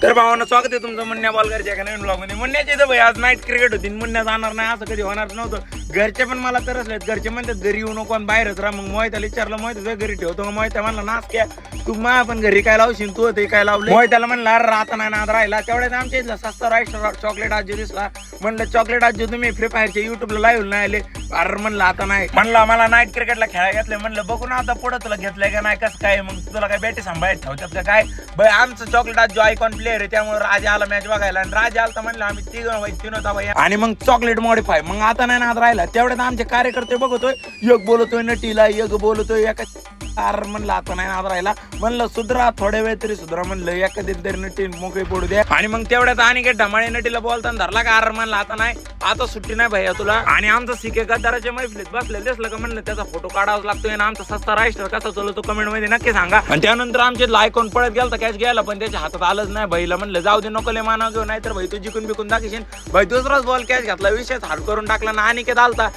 तर भावांना स्वागत आहे तुमचं मुन्या बॉलगरच्या एका नवीन ब्लॉग मध्ये. मुन्याची इथं भाई आज नाईट क्रिकेट होती, मुन्या जाणार नाही असं कधी होणार नव्हतं. घरचे पण मला तरसलेत, घरचे म्हणतात घरी येऊ नको आणि बाहेरच राहा. मग मोहित्याला विचारलं, मोहित्या घरी ठेवतो. मोहित्या म्हणला नाच क्या तू मा पण घरी काय लावशील, तू ते काय लावलं. मोहित्याला म्हणलं अरे राहता नाही नाद राहिला. तेवढ्याच आमच्या इथला सस्ता राईस्टर चॉकलेट आजी दिसला. म्हणलं चॉकलेट आजी तुम्ही फ्री फायरच्या युट्यूबला लाईव्ह नाही आले. अरे म्हणलं आता नाही, म्हणलं मला नाईट क्रिकेटला खेळायला घेतलंय. म्हणलं बघू ना आता पुढं तुला घेतलंय का नाही, कसं काय मग तुला काय बॅटी सांभाळत ठेवतात का काय. भाई आमचं चॉकलेट आज जो आयकॉन प्लेअर आहे त्यामुळे राजा आला मॅच बघायला. आणि राजा आला तर म्हणलं आम्ही तीन होता भाई. आणि मग चॉकलेट मॉडिफाय मग आता नाही नाद राहिला. तेवढ्यात आमचे कार्यकर्ते बघतोय, एक बोलतोय नटीला, एक बोलतोय एका. अरे म्हणलं आता नाही नाद राहिला. म्हणलं सुधरा थोड्या वेळ तरी सुधरा. म्हणलं एखादी तरी नटी मोकळी पडू द्या. आणि मग तेवढ्यात आणि काय ढमाळे नटीला बोलताना धरला का. अरे म्हणलं आता नाही, आता सुट्टी नाही भैया तुला. आणि आमचं सिके गद्दाराच्या मैफिलीत बसलेलं दिसलं का म्हणलं त्याचा फोटो काढावाच लागतोय. आणि आमचा सस्ता राईस्टर कसा चालतो कमेंट मध्ये नक्की सांगा. आणि त्यानंतर आमचे आयकॉन पळत गेला कॅच घ्यायला, पण त्याच्या हातात आलंच नाही. भाईला म्हणलं जाऊ दे नको लय मानाव घेऊ, नाही तर भाई तू जिकून बिकून दाखवशील. भाई दुसराच बॉल कॅच घातला, विशेष हार्ड करून टाकला ना. आणि काय आलता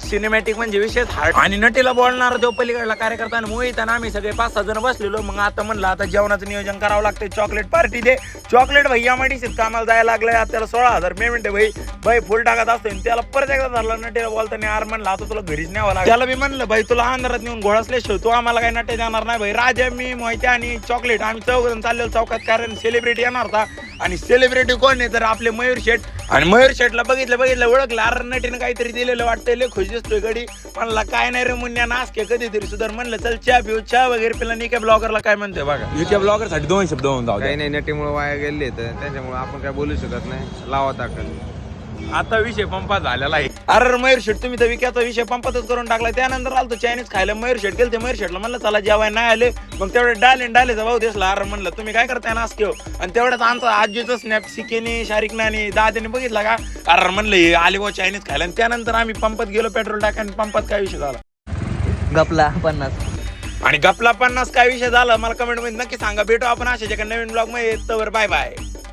सिनेमॅटिक म्हणजे विशेष हार्ड. आणि नटीला बोलणार तो पलीकडला कार्यकर्ता आणि मोहित आणि आम्ही सगळे 5-6 जण बसलेलो. मग आता म्हणलं आता जेवणाचं नियोजन करावं लागतंय. चॉकलेट पार्टी दे. चॉकलेट भाई यामध्ये कामाला जायला लागलंय. आता त्याला 16,000 पेमेंट आहे भाई. भाई फुल टाकत असतो. त्याला परत एकदा धरला नटीला बोलताना. यार म्हणलं आता तुला घरीच न्यावं लागलं. त्याला मी म्हणलं भाई तुला अंधारात नेऊन घोळसल्याशिवाय तू आम्हाला काही नटे देणार नाही. भाई राजा मी मोहिते आणि चॉकलेट आम्ही 4 जण चाललेलो चौकात, कारण सेलिब्रिटी येणार होता. आणि सेलिब्रिटी कोण आहे तर आपले मयूर शेठ. आणि मयूर शेठला बघितलं ओळखलं. अरे नटीनं काहीतरी दिलेलं वाटतंय, लय खुश दिसतोय गडी. म्हणला काय नाही रे मुन्या नाचके कधीतरी सुधार. म्हणलं चल चहा पिऊ. चहा वगैरे पिला. निके ब्लॉगरला काय म्हणतोय बघा, युके ब्लॉगर साठी 2 शब्द होऊन जाऊ. काही नाही, नटीमुळे वाया गेले तर त्याच्यामुळे आपण काय बोलू शकत नाही. लावा ताकद. आता विषय पंपात झालेला आहे. अरे मयूर शेठ तुम्ही तर विक्याचा विषय पंपातच करून टाकला. त्यानंतर आलो चायनीज खायला. मयूर शेठ गेले ते मयूर शेठला म्हणलं चला जेवाय नाही आले. मग तेवढे डालेचा भाऊ दिसला. अरे म्हणलं तुम्ही काय करताय ना असं. आणि तेवढ्याच आमचा आजीचं स्नॅप सिकेनी शारिकने आणि दादाने बघितला का. अरे म्हणलं आले भाऊ चायनीज खायला. आणि त्यानंतर आम्ही पंपात गेलो पेट्रोल टाका. आणि पंपात काय विषय झाला, गपला 50. आणि गपला 50 काय विषय झाला मला कमेंट मध्ये नक्की सांगा. भेटू आपण अशाच एका नवीन ब्लॉग मध्ये. Bye bye.